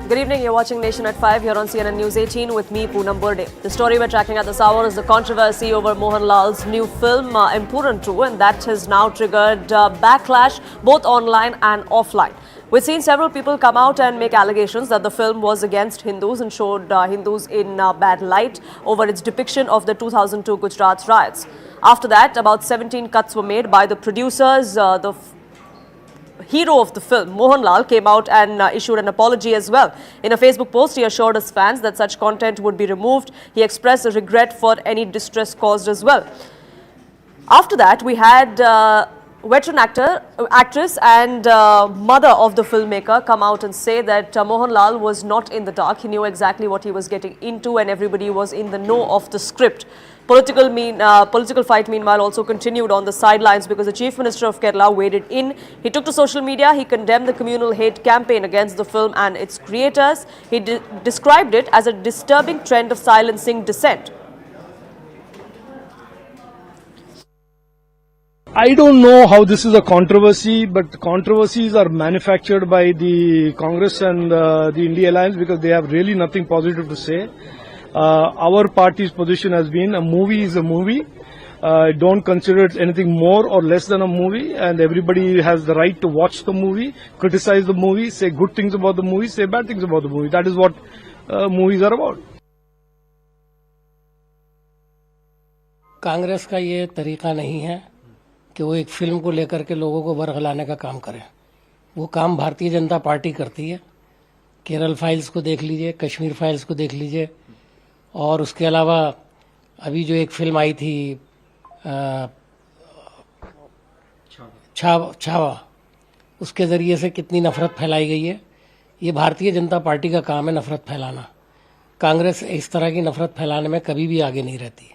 Good evening, you're watching Nation at 5 here on CNN News 18 with me, Poonam Burde. The story we're tracking at this hour is the controversy over Mohanlal's new film, Empuranu, and that has now triggered backlash both online and offline. We've seen several people come out and make allegations that the film was against Hindus and showed Hindus in bad light over its depiction of the 2002 Gujarat riots. After that, about 17 cuts were made by the producers. The hero of the film, Mohanlal, came out and issued an apology as well. In a Facebook post, he assured his fans that such content would be removed. He expressed a regret for any distress caused as well. After that, we had veteran actress and mother of the filmmaker come out and say that Mohanlal was not in the dark. He knew exactly what he was getting into and everybody was in the know of the script. Political fight, meanwhile, also continued on the sidelines because the Chief Minister of Kerala waded in. He took to social media. He condemned the communal hate campaign against the film and its creators. He described it as a disturbing trend of silencing dissent. I don't know how this is a controversy, but controversies are manufactured by the Congress and the India Alliance because they have really nothing positive to say. Our party's position has been a movie is a movie. Don't consider it anything more or less than a movie, and everybody has the right to watch the movie, criticize the movie, say good things about the movie, say bad things about the movie. That is what movies are about. Congress का ये तरीका नहीं है कि वो एक film को लेकर के लोगों को बरगलाने का काम करे। वो काम भारतीय जनता पार्टी करती है। केरल फाइल्स को देख लीजिए, कश्मीर फाइल्स को देख लीजिए, और उसके अलावा अभी जो एक फिल्म आई थी छावा, उसके जरिए से कितनी नफरत फैलाई गई है। ये भारतीय जनता पार्टी का काम है नफरत फैलाना। कांग्रेस इस तरह की नफरत फैलाने में कभी भी आगे नहीं रहती।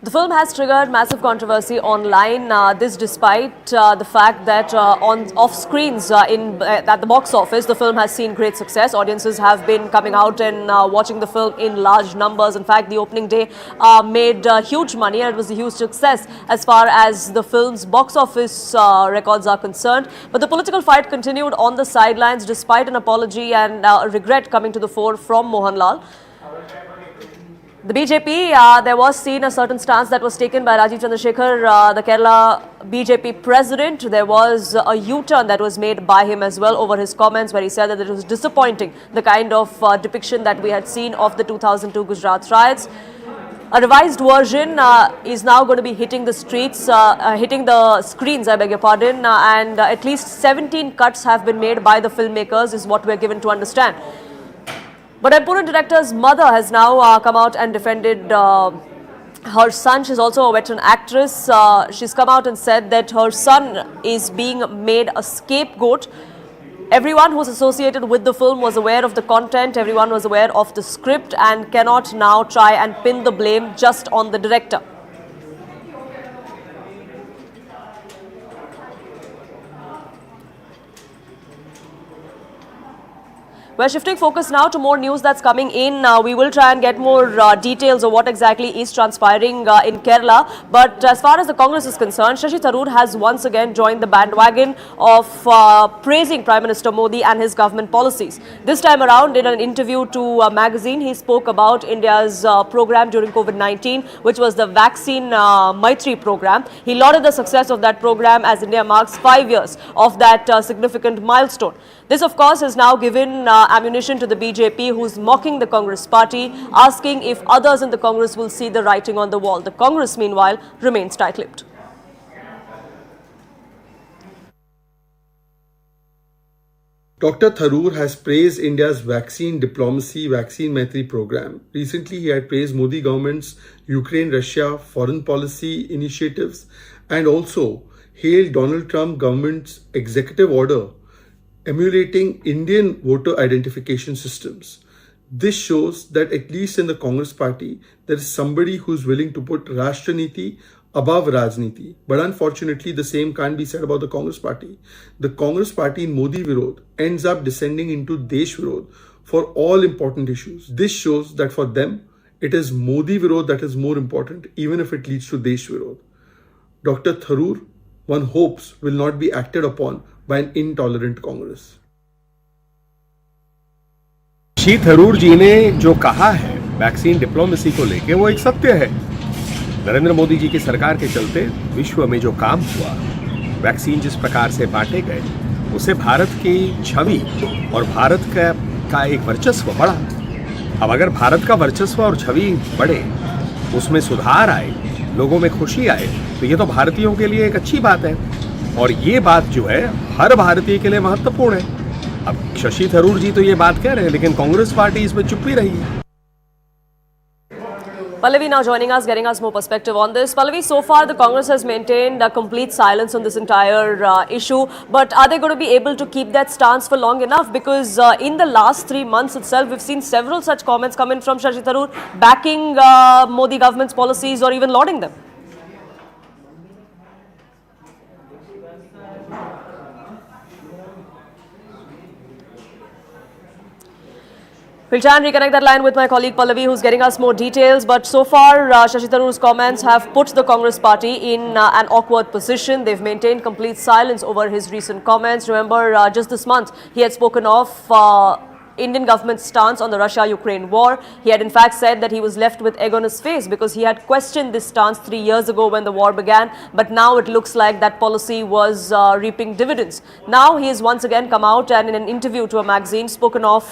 The film has triggered massive controversy online, this despite the fact that off screens at the box office, the film has seen great success. Audiences have been coming out and watching the film in large numbers. In fact, the opening day made huge money and it was a huge success as far as the film's box office records are concerned. But the political fight continued on the sidelines despite an apology and regret coming to the fore from Mohanlal. The BJP, there was seen a certain stance that was taken by Rajiv Chandrasekhar, the Kerala BJP president. There was a U-turn that was made by him as well over his comments where he said that it was disappointing, the kind of depiction that we had seen of the 2002 Gujarat riots. A revised version is now going to be hitting the streets, hitting the screens, I beg your pardon, and at least 17 cuts have been made by the filmmakers is what we're given to understand. But Empuranu director's mother has now come out and defended her son. She's also a veteran actress. She's come out and said that her son is being made a scapegoat. Everyone who's associated with the film was aware of the content, everyone was aware of the script and cannot now try and pin the blame just on the director. We're shifting focus now to more news that's coming in. We will try and get more details of what exactly is transpiring in Kerala. But as far as the Congress is concerned, Shashi Tharoor has once again joined the bandwagon of praising Prime Minister Modi and his government policies. This time around, in an interview to a magazine, he spoke about India's program during COVID-19, which was the Vaccine Maitri program. He lauded the success of that program as India marks 5 years of that significant milestone. This, of course, has now given ammunition to the BJP, who's mocking the Congress party, asking if others in the Congress will see the writing on the wall. The Congress, meanwhile, remains tight-lipped. Dr. Tharoor has praised India's vaccine diplomacy, Vaccine Maitri program. Recently, he had praised Modi government's Ukraine-Russia foreign policy initiatives and also hailed Donald Trump government's executive order emulating Indian voter identification systems. This shows that at least in the Congress party, there is somebody who's willing to put Rashtra-niti above Rajniti. But unfortunately, the same can't be said about the Congress party. The Congress party in Modi Virod ends up descending into Desh Virod for all important issues. This shows that for them, it is Modi Virod that is more important, even if it leads to Desh Virod. Dr. Tharoor, one hopes, will not be acted upon by an intolerant Congress. Shashi Tharoor जी ने जो कहा है vaccine diplomacy को लेके वो एक सत्य है। नरेंद्र मोदी जी की सरकार के चलते विश्व में जो काम हुआ, वैक्सीन जिस प्रकार से बांटे गए, उसे भारत की छवि और भारत का एक वर्चस्व बढ़ा। अब अगर भारत का वर्चस्व और छवि बढ़े, उसमें सुधार आए, लोगों में खुशी आए, तो ये तो भारतीयों के लिए एक अच्छी बात है और ये बात जो है हर भारतीय के लिए महत्वपूर्ण है। अब शशि थरूर जी तो ये बात कह रहे हैं, लेकिन कांग्रेस पार्टी इसमें चुप ही रही है। Pallavi now joining us, getting us more perspective on this. Pallavi, so far the Congress has maintained a complete silence on this entire issue, but are they going to be able to keep that stance for long enough? Because in the last 3 months itself, we've seen several such comments come in from Shashi Tharoor backing Modi government's policies or even lauding them. We'll try and reconnect that line with my colleague Pallavi, who's getting us more details. But so far, Shashi Tharoor's comments have put the Congress party in an awkward position. They've maintained complete silence over his recent comments. Remember, just this month, he had spoken of Indian government's stance on the Russia-Ukraine war. He had in fact said that he was left with egg on his face because he had questioned this stance 3 years ago when the war began. But now it looks like that policy was reaping dividends. Now he has once again come out and in an interview to a magazine spoken of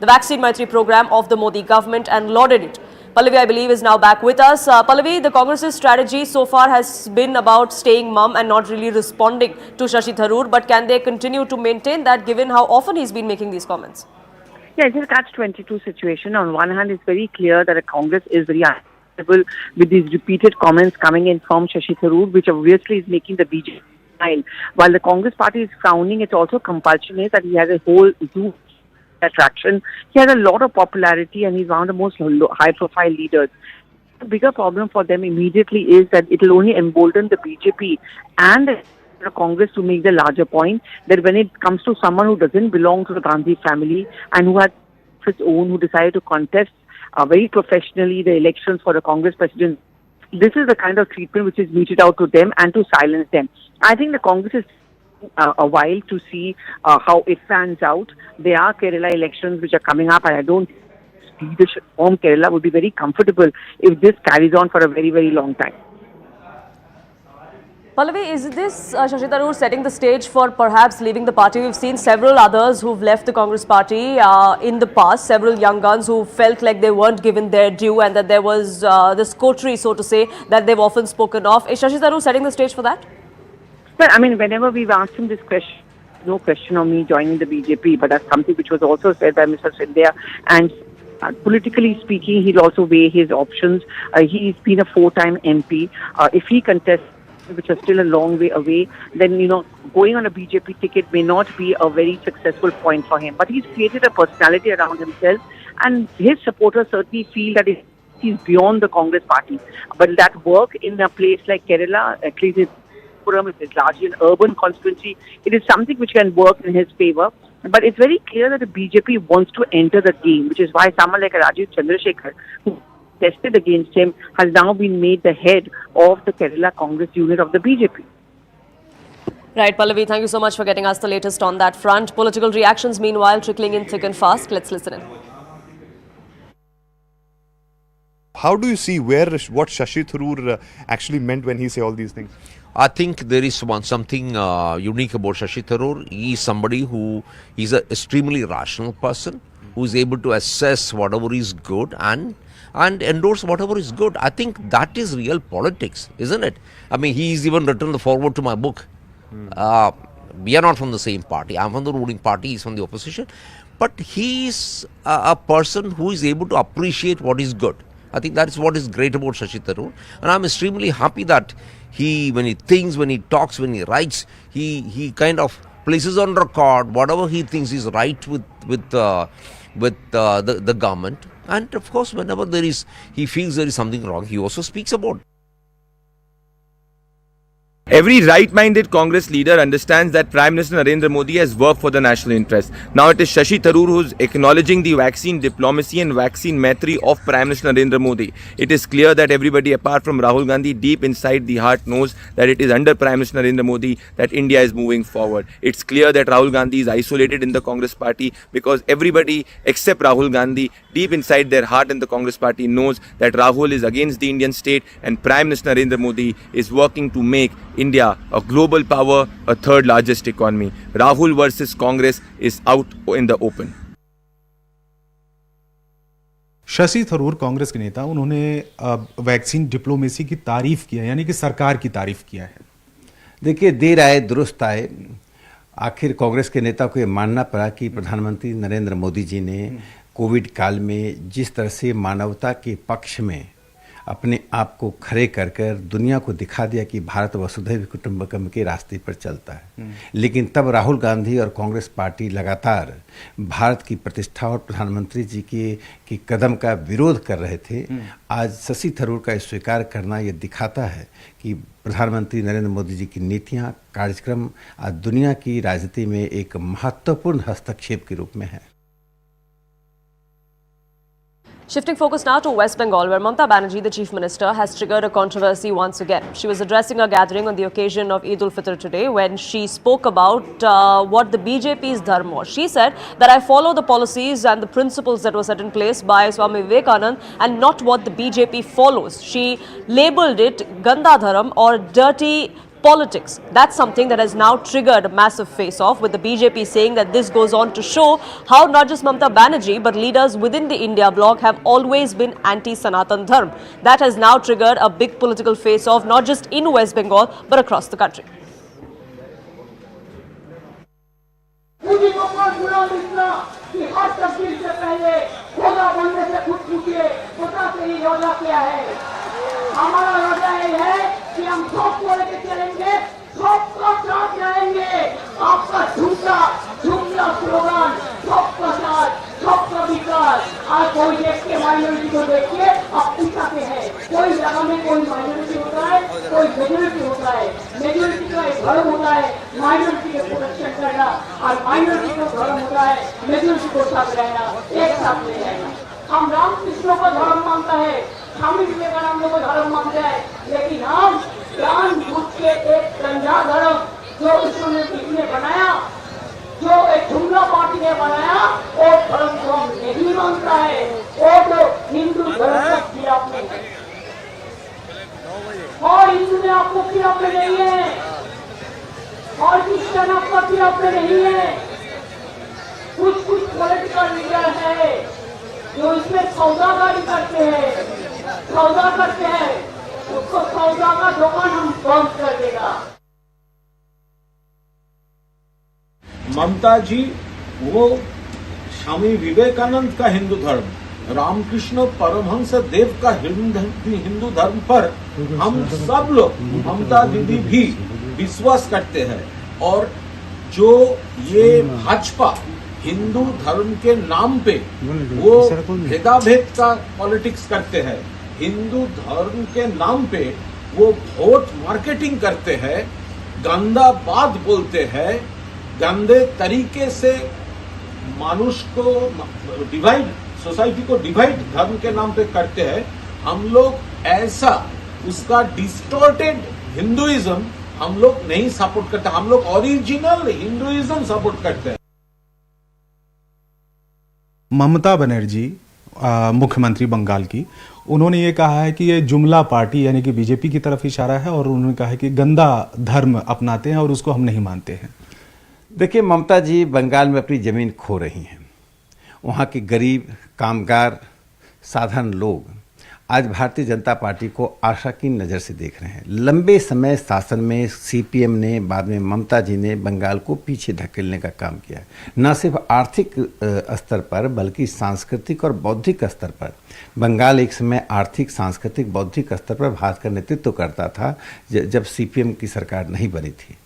the Vaccine Maitri program of the Modi government and lauded it. Pallavi, I believe, is now back with us. Pallavi, the Congress's strategy so far has been about staying mum and not really responding to Shashi Tharoor. But can they continue to maintain that given how often he's been making these comments? Yeah, it's a catch-22 situation. On one hand, it's very clear that the Congress is very uncomfortable with these repeated comments coming in from Shashi Tharoor, which obviously is making the BJP smile. While the Congress party is frowning, it's also compulsionary that he has a whole zoo attraction. He has a lot of popularity and he's one of the most high-profile leaders. The bigger problem for them immediately is that it will only embolden the BJP and the Congress to make the larger point that when it comes to someone who doesn't belong to the Gandhi family and who had its own, who decided to contest very professionally the elections for the Congress president, this is the kind of treatment which is meted out to them and to silence them. I think the Congress is a while to see how it pans out. There are Kerala elections which are coming up, and I don't think leadership from Kerala would be very comfortable if this carries on for a very, very long time. Pallavi, is this Shashi Tharoor setting the stage for perhaps leaving the party? We've seen several others who've left the Congress party in the past, several young guns who felt like they weren't given their due and that there was this coterie, so to say, that they've often spoken of. Is Shashi Tharoor setting the stage for that? Well, I mean, whenever we've asked him this question, no question of me joining the BJP, but that's something which was also said by Mr. Sindhya. And politically speaking, he'll also weigh his options. He's been a 4-time MP. If he contests, which are still a long way away, then, you know, going on a BJP ticket may not be a very successful point for him. But he's created a personality around himself, and his supporters certainly feel that he's beyond the Congress party. But that work in a place like Kerala, at least it is largely an urban constituency, it is something which can work in his favor. But it's very clear that the BJP wants to enter the game, which is why someone like Rajiv Chandrasekhar, who tested against him, has now been made the head of the Kerala Congress unit of the BJP. Right, Pallavi, thank you so much for getting us the latest on that front. Political reactions, meanwhile, trickling in thick and fast. Let's listen in. How do you see what Shashi Tharoor actually meant when he said all these things? I think there is something unique about Shashi Tharoor. He is somebody who is an extremely rational person who is able to assess whatever is good and endorse whatever is good. I think that is real politics, isn't it? I mean, he's even written the foreword to my book. We are not from the same party. I'm from the ruling party, he's from the opposition. But he's a person who is able to appreciate what is good. I think that is what is great about Shashi Tharoor. And I'm extremely happy that when he thinks, when he talks, when he writes, he kind of places on record whatever he thinks is right with the government. And of course, whenever he feels there is something wrong, he also speaks about it. Every right-minded Congress leader understands that Prime Minister Narendra Modi has worked for the national interest. Now it is Shashi Tharoor who's acknowledging the vaccine diplomacy and vaccine maitri of Prime Minister Narendra Modi. It is clear that everybody apart from Rahul Gandhi deep inside the heart knows that it is under Prime Minister Narendra Modi that India is moving forward. It's clear that Rahul Gandhi is isolated in the Congress party because everybody except Rahul Gandhi deep inside their heart in the Congress party knows that Rahul is against the Indian state and Prime Minister Narendra Modi is working to make India a global power, a third largest economy. Rahul versus Congress is out in the open. Shashi Tharoor Congress के नेता, उन्होंने vaccine diplomacy की तारीफ किया, यानी कि सरकार की तारीफ किया है। देखिए, देर आए दुरुस्त आए। आखिर कांग्रेस के नेता को ये मानना पड़ा कि प्रधानमंत्री नरेंद्र मोदी जी ने कोविड काल में जिस तरह से मानवता के पक्ष में अपने आप को खड़े कर कर दुनिया को दिखा दिया कि भारत वसुधैव कुटुंबकम के रास्ते पर चलता है। लेकिन तब राहुल गांधी और कांग्रेस पार्टी लगातार भारत की प्रतिष्ठा और प्रधानमंत्री जी के कदम का विरोध कर रहे थे। आज शशि थरूर का स्वीकार करना ये दिखाता है कि प्रधानमंत्री नरेंद्र मोदी जी की नीतियां, कार्यक्रम आज दुनिया की राजनीति में एक महत्वपूर्ण हस्तक्षेप के रूप में है। Shifting focus now to West Bengal, where Mamata Banerjee, the Chief Minister, has triggered a controversy once again. She was addressing a gathering on the occasion of Eid ul-Fitr today when she spoke about what the BJP's dharma was. She said that I follow the policies and the principles that were set in place by Swami Vivekanand and not what the BJP follows. She labelled it Ganda Dharam or dirty politics. That's something that has now triggered a massive face-off, with the BJP saying that this goes on to show how not just Mamata Banerjee but leaders within the India bloc have always been anti-Sanatan Dharma. That has now triggered a big political face-off, not just in West Bengal but across the country. हमारा रोजा ये है कि हम सबको लेके चलेंगे, सबका साथ जाएंगे। आपका झूठा स्लोगन सबका साथ, सबका विकास, आज कोई देख के माइनॉरिटी को देख के आप पिछाते हैं। कोई जगह में कोई माइनॉरिटी होता है, कोई मेजोरिटी होता है। मेजोरिटी का एक धर्म होता है माइनॉरिटी के प्रोटेक्शन करना, और माइनॉरिटी का धर्म होता है मेजोरिटी को साथ रहना, एक साथ ले रहना। हम रामकृष्ण को धर्म मानता है, स्वामी विवेकानंद को धर्म मानते हैं, लेकिन हम जानबूझ के एक गंजा धर्म जो इसने बनाया, जो एक जुमला पार्टी ने बनाया, वो धर्म को हम नहीं मानता है। वो तो हिंदू धर्म का खिलाफ में है और हिंदू ने आपको खिलाफ में नहीं है और क्रिश्चियन आपका खिलाफ में नहीं है। कुछ पॉलिटिकल लीडर है जो इसमें सौदाकारी करते हैं, उसको सौदा का दुकान हम बंद कर देगा। ममता जी वो स्वामी विवेकानंद का हिंदू धर्म, रामकृष्ण परमहंस देव का हिंदू धर्म पर हम सब लोग, ममता दीदी भी विश्वास करते हैं। और जो ये भाजपा हिंदू धर्म के नाम पे वो भेदाभेद का पॉलिटिक्स करते हैं, हिंदू धर्म के नाम पे वो वोट मार्केटिंग करते हैं, गंदा बात बोलते हैं, गंदे तरीके से मनुष्य को डिवाइड, सोसाइटी को डिवाइड धर्म के नाम पे करते हैं। हम लोग ऐसा उसका डिस्टॉर्टेड हिंदुइज्म हम लोग नहीं सपोर्ट करते, हम लोग ओरिजिनल हिंदुइज्म सपोर्ट करते हैं। ममता बनर्जी मुख्यमंत्री बंगाल की, उन्होंने ये कहा है कि ये जुमला पार्टी यानी कि बीजेपी की तरफ इशारा है और उन्होंने कहा है कि गंदा धर्म अपनाते हैं और उसको हम नहीं मानते हैं। देखिए, ममता जी बंगाल में अपनी ज़मीन खो रही हैं। वहाँ के गरीब, कामगार, साधारण लोग आज भारतीय जनता पार्टी को आशा की नज़र से देख रहे हैं। लंबे समय शासन में सीपीएम ने, बाद में ममता जी ने बंगाल को पीछे धकेलने का काम किया है। न सिर्फ आर्थिक स्तर पर बल्कि सांस्कृतिक और बौद्धिक स्तर पर बंगाल एक समय आर्थिक, सांस्कृतिक, बौद्धिक स्तर पर भारत का नेतृत्व करता था जब सीपीएम की सरकार नहीं बनी थी।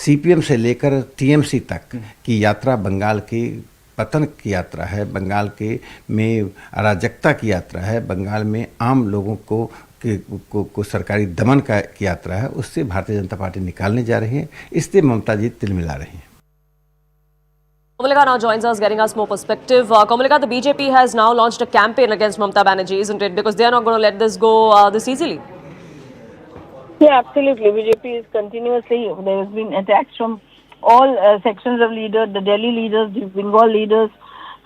सीपीएम से लेकर टीएमसी तक की यात्रा बंगाल की पतन की यात्रा है, बंगाल के में अराजकता की यात्रा है, बंगाल में आम लोगों को को सरकारी दमन की यात्रा है, उससे भारतीय जनता पार्टी निकालने जा रही है। इससे ममता जी तिल मिला रही हैं। Komalika now joins us, getting us more perspective. Komalika, the BJP has now launched a campaign against Mamata Banerjee, isn't it? Because they are not going to let this go this easily. Yeah, absolutely. BJP is continuously, there has been attacks from all sections of leaders, the Delhi leaders, the Bengal leaders,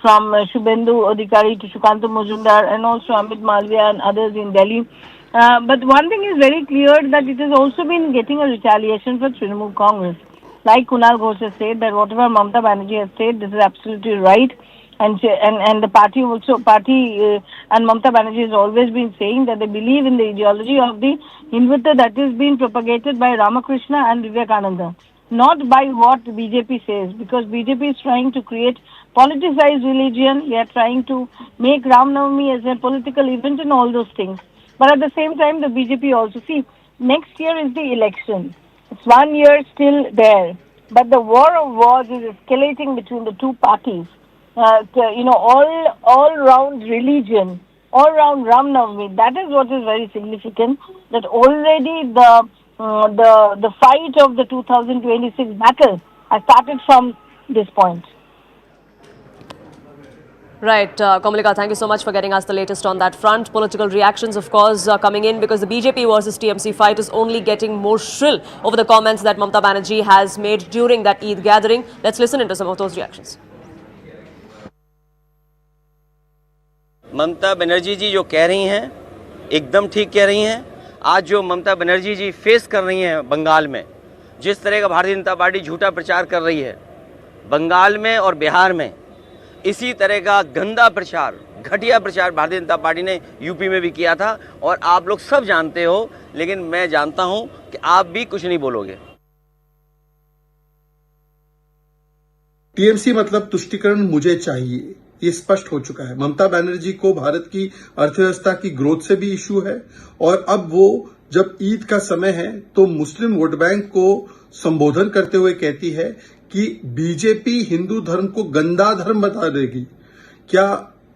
from Shubhendu Adhikari to Shukanto Majumdar, and also Amit Malviya and others in Delhi. But one thing is very clear, that it has also been getting a retaliation for Trinamool Congress. Like Kunal Ghosh has said, that whatever Mamata Banerjee has said, this is absolutely right. And the party and Mamata Banerjee has always been saying that they believe in the ideology of the Hindutva that is being propagated by Ramakrishna and Vivekananda, not by what BJP says, because BJP is trying to create politicized religion. They are trying to make Ram Navami as a political event and all those things. But at the same time, the BJP also, see, next year is the election. It's 1 year still there. But the war of wars is escalating between the two parties. All round religion, all round Ram Navami. That is what is very significant. That already the fight of the 2026 battle has started from this point. Right, Komalika, thank you so much for getting us the latest on that front. Political reactions, of course, coming in because the BJP versus TMC fight is only getting more shrill over the comments that Mamata Banerjee has made during that Eid gathering. Let's listen into some of those reactions. Mamata Banerjee जी जो कह रही हैं एकदम ठीक कह रही हैं। आज जो ममता बनर्जी जी फेस कर रही हैं बंगाल में, जिस तरह का भारतीय जनता पार्टी झूठा प्रचार कर रही है बंगाल में और बिहार में, इसी तरह का गंदा प्रचार, घटिया प्रचार भारतीय जनता पार्टी ने यूपी में भी किया था और आप लोग सब जानते हो, लेकिन मैं जानता हूं कि आप भी कुछ नहीं बोलोगे। टीएमसी मतलब तुष्टीकरण मुझे चाहिए, ये स्पष्ट हो चुका है। ममता बनर्जी को भारत की अर्थव्यवस्था की ग्रोथ से भी इश्यू है और अब वो जब ईद का समय है तो मुस्लिम वोट बैंक को संबोधन करते हुए कहती है कि बीजेपी हिंदू धर्म को गंदा धर्म बता देगी। क्या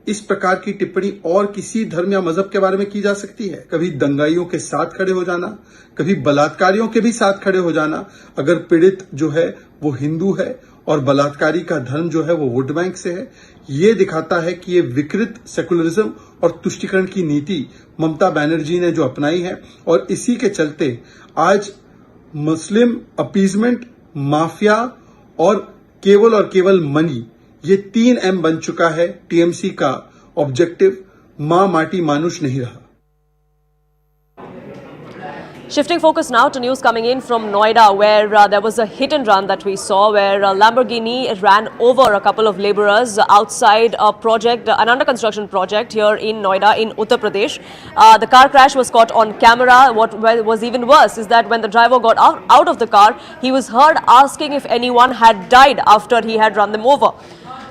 इस प्रकार की टिप्पणी और किसी धर्म या मजहब के बारे में की जा सकती है? कभी दंगाइयों के साथ खड़े हो जाना, कभी बलात्कारियों के भी साथ खड़े हो जाना, अगर पीड़ित जो है वो हिंदू है और बलात्कारी का धर्म जो है वो वोट बैंक से है, ये दिखाता है कि ये विकृत सेकुलरिज्म और तुष्टीकरण की नीति ममता बनर्जी ने जो अपनाई है और इसी के चलते आज मुस्लिम अपीजमेंट, माफिया और केवल मनी, ये 3M बन चुका है टीएमसी का ऑब्जेक्टिव। मां माटी मानुष नहीं रहा। Shifting focus now to news coming in from Noida, where there was a hit and run that we saw, where Lamborghini ran over a couple of labourers outside a project, an under construction project here in Noida in Uttar Pradesh. The car crash was caught on camera. What was even worse is that when the driver got out of the car, he was heard asking if anyone had died after he had run them over.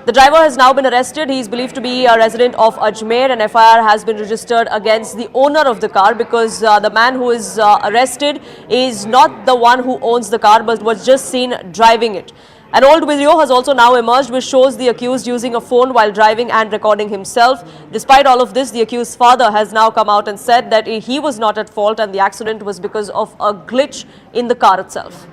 The driver has now been arrested. He is believed to be a resident of Ajmer. An FIR has been registered against the owner of the car because the man who is arrested is not the one who owns the car but was just seen driving it. An old video has also now emerged which shows the accused using a phone while driving and recording himself. Despite all of this, the accused's father has now come out and said that he was not at fault and the accident was because of a glitch in the car itself.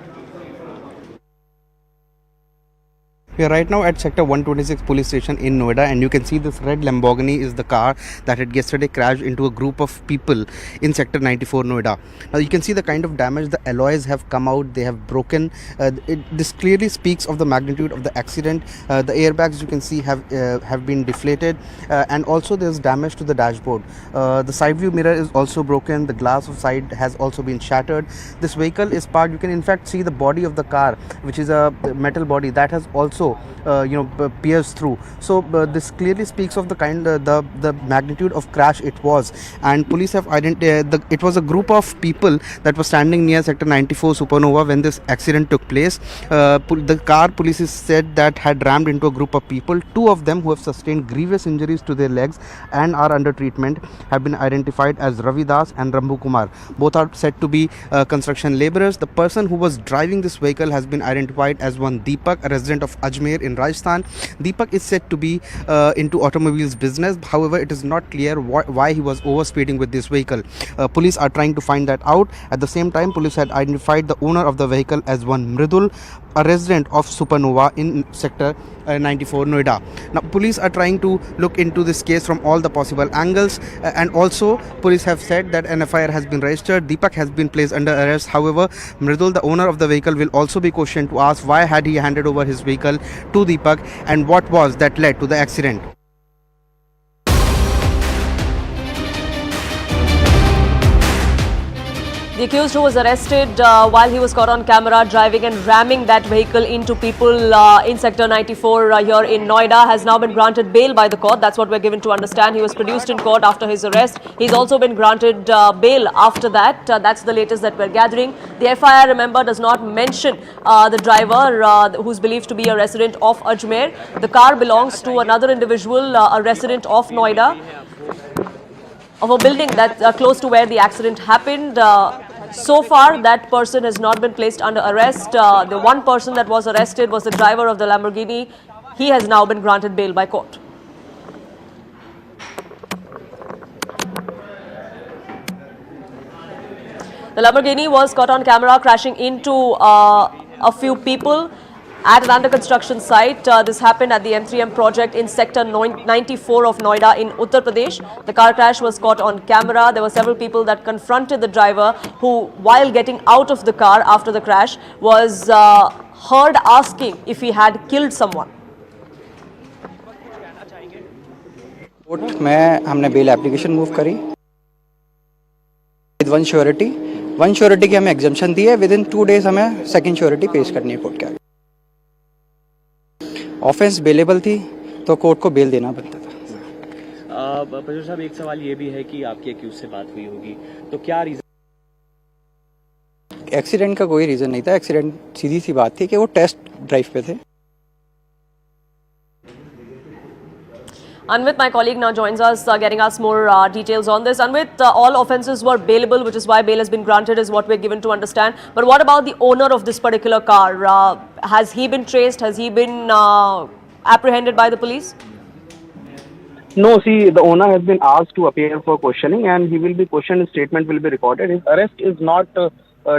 We are right now at Sector 126 police station in Noida, and you can see this red Lamborghini is the car that had yesterday crashed into a group of people in Sector 94 Noida. Now you can see the kind of damage, the alloys have come out, they have broken. This clearly speaks of the magnitude of the accident. The airbags you can see have been deflated, and also there's damage to the dashboard. The side view mirror is also broken, the glass of side has also been shattered. This vehicle is parked, you can in fact see the body of the car, which is a metal body, that has also pierced through. So this clearly speaks of the kind the magnitude of crash it was, and police have identified it was a group of people that was standing near Sector 94 Supernova when this accident took place. The car, police said, that had rammed into a group of people. Two of them who have sustained grievous injuries to their legs and are under treatment have been identified as Ravi Das and Rambu Kumar. Both are said to be construction labourers. The person who was driving this vehicle has been identified as one Deepak, a resident of Ajmer. Ajmer in Rajasthan. Deepak is said to be into automobiles business. However, it is not clear why he was overspeeding with this vehicle. Police are trying to find that out. At the same time, police had identified the owner of the vehicle as one Mridul, a resident of Supernova in sector 94 Noida. Now police are trying to look into this case from all the possible angles, and also police have said that an FIR has been registered. Deepak has been placed under arrest. However, Mridul, the owner of the vehicle, will also be questioned to ask why had he handed over his vehicle to Deepak and what was that led to the accident. The accused, who was arrested while he was caught on camera driving and ramming that vehicle into people in Sector 94 here in Noida, has now been granted bail by the court. That's what we're given to understand. He was produced in court after his arrest. He's also been granted bail after that. That's the latest that we're gathering. The FIR, remember, does not mention the driver who's believed to be a resident of Ajmer. The car belongs to another individual, a resident of Noida, of a building that's close to where the accident happened. So far, that person has not been placed under arrest. The one person that was arrested was the driver of the Lamborghini. He has now been granted bail by court. The Lamborghini was caught on camera crashing into a few people at an under construction site. This happened at the M3M project in sector 94 of Noida in Uttar Pradesh. The car crash was caught on camera. There were several people that confronted the driver, who, while getting out of the car after the crash, was heard asking if he had killed someone. Court में हमने bail application move करी with one surety की हमें exemption दी है. With in 2 days हमें second surety पेश करनी है कोर्ट के आगे. ऑफेंस बेलेबल थी तो कोर्ट को बेल देना बनता था. बजर साहब, एक सवाल ये भी है कि आपकी एक्यूज से बात हुई होगी, तो क्या रीजन? एक्सीडेंट का कोई रीजन नहीं था. एक्सीडेंट सीधी सी बात थी कि वो टेस्ट ड्राइव पे थे. Anvit, my colleague, now joins us, getting us more details on this. Anvit, all offences were bailable, which is why bail has been granted, is what we're given to understand. But what about the owner of this particular car? Has he been traced? Has he been apprehended by the police? No, see, the owner has been asked to appear for questioning, and he will be questioned. His statement will be recorded. His arrest is not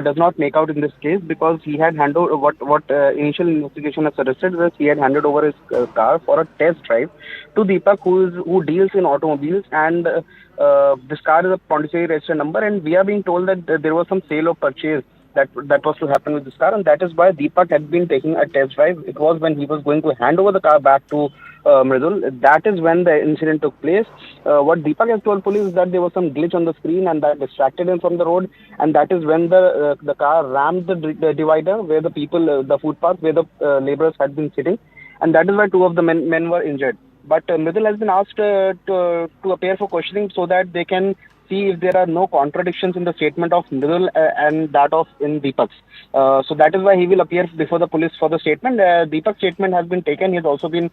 does not make out in this case, because he had handed over what initial investigation has suggested was he had handed over his car for a test drive to Deepak, who deals in automobiles, and this car is a Pondicherry registered number, and we are being told that there was some sale or purchase that was to happen with this car, and that is why Deepak had been taking a test drive. It was when he was going to hand over the car back to Mridul. That is when the incident took place. What Deepak has told police is that there was some glitch on the screen and that distracted him from the road, and that is when the car rammed the divider where the people, the footpath where the laborers had been sitting, and that is why 2 of the men were injured. But Mridul has been asked to appear for questioning so that they can see if there are no contradictions in the statement of Mridul and that of in Deepak's. So that is why he will appear before the police for the statement. Deepak's statement has been taken. He has also been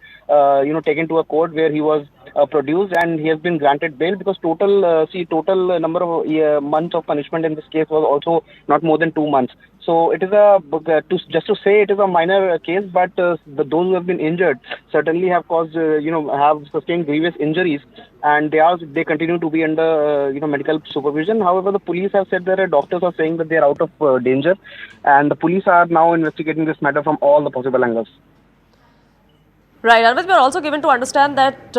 taken to a court where he was produced, and he has been granted bail, because total number of months of punishment in this case was also not more than 2 months. So it is just to say it is a minor case, but those who have been injured certainly have caused have sustained grievous injuries, and they continue to be under medical supervision. However, the police have said that doctors are saying that they are out of danger, and the police are now investigating this matter from all the possible angles. Right, Anvit, we are also given to understand that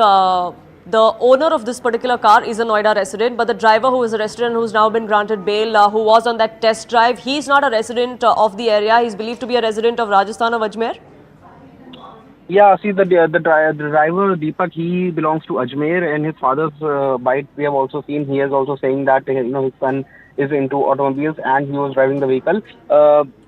the owner of this particular car is a Noida resident, but the driver who is arrested and who has now been granted bail, who was on that test drive, he is not a resident of the area. He is believed to be a resident of Rajasthan, of Ajmer. Yeah, see, the driver Deepak, he belongs to Ajmer, and his father's bite we have also seen. He is also saying that his son is into automobiles and he was driving the vehicle.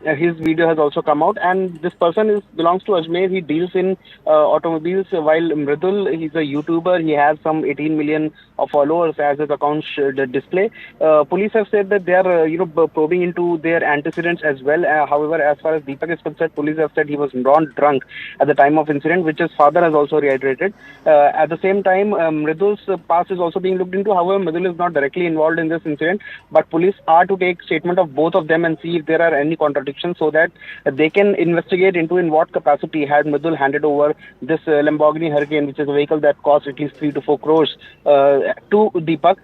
His video has also come out, and this person belongs to Ajmer. He deals in automobiles, while Mridul, he's a YouTuber. He has some 18 million followers as his account display. Police have said that they are probing into their antecedents as well. However, as far as Deepak is concerned, police have said he was drunk at the time of incident, which his father has also reiterated. At the same time, Mridul's past is also being looked into. However, Mridul is not directly involved in this incident, but police are to take statement of both of them and see if there are any contradictions jurisdiction so that they can investigate into in what capacity had Mridul handed over this Lamborghini Hurricane, which is a vehicle that cost at least 3 to 4 crores to Deepak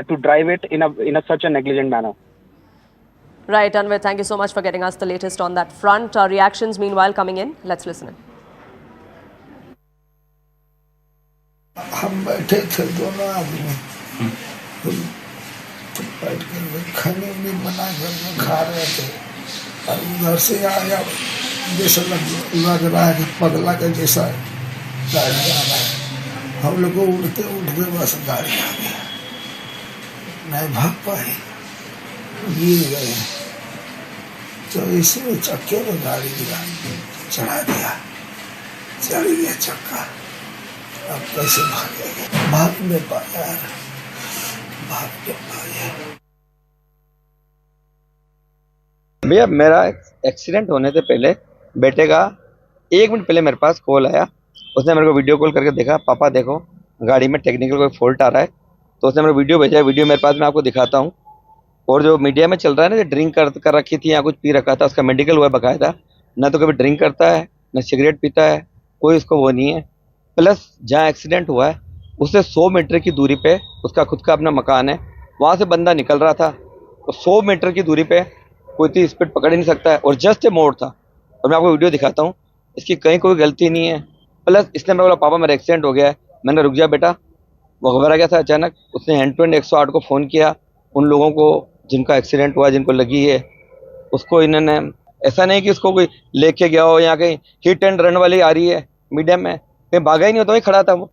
to drive it in such a negligent manner. Right, Anvit, thank you so much for getting us the latest on that front. Reactions meanwhile coming in. Let's listen in. हम बैठे थे दोनों आदमी बैठ कर खाने भी बना कर खा रहे थे और उधर से आया जैसा लग रहा है कि पगला का जैसा गाड़ी आ रहा है। हम लोग को उड़ते उड़ते बस गाड़ी आ गया, नहीं भाग पाए, गिर गए। तो इसमें चक्के में गाड़ी गिरा चढ़ा दिया, चढ़ गया चक्का। अब कैसे भागेंगे? भाग नहीं पाया यार, भाग नहीं पाया। भैया मेरा एक्सीडेंट होने से पहले बेटे का 1 मिनट पहले मेरे पास कॉल आया। उसने मेरे को वीडियो कॉल करके देखा, पापा देखो गाड़ी में टेक्निकल कोई फॉल्ट आ रहा है। तो उसने मेरे को वीडियो भेजा, वीडियो मेरे पास मैं आपको दिखाता हूँ। और जो मीडिया में चल रहा है ना, ड्रिंक कर रखी थी या कुछ पी रखा था, उसका मेडिकल हुआ बकायदा। ना तो कभी ड्रिंक करता है, ना सिगरेट पीता है, कोई उसको वो नहीं है। प्लस जहाँ एक्सीडेंट हुआ है उससे 100 मीटर की दूरी पे उसका खुद का अपना मकान है, वहाँ से बंदा निकल रहा था। तो 100 मीटर की दूरी पे कोई इतनी स्पीड पकड़ ही नहीं सकता है, और जस्ट ए मोड़ था। और मैं आपको वीडियो दिखाता हूँ, इसकी कहीं कोई गलती नहीं है। प्लस इसने मेरे बोला पापा मेरा एक्सीडेंट हो गया है। मैंने रुक जा बेटा, वो घबरा गया था अचानक। उसने हैंड टू हैंड 108 को फ़ोन किया, उन लोगों को जिनका एक्सीडेंट हुआ, जिनको लगी है, उसको इन्होंने, ऐसा नहीं कि उसको कोई लेके गया हो, यहाँ कहीं हिट एंड रन वाली आ रही है मीडिया में, कहीं भागा ही नहीं होता, वही खड़ा था वो।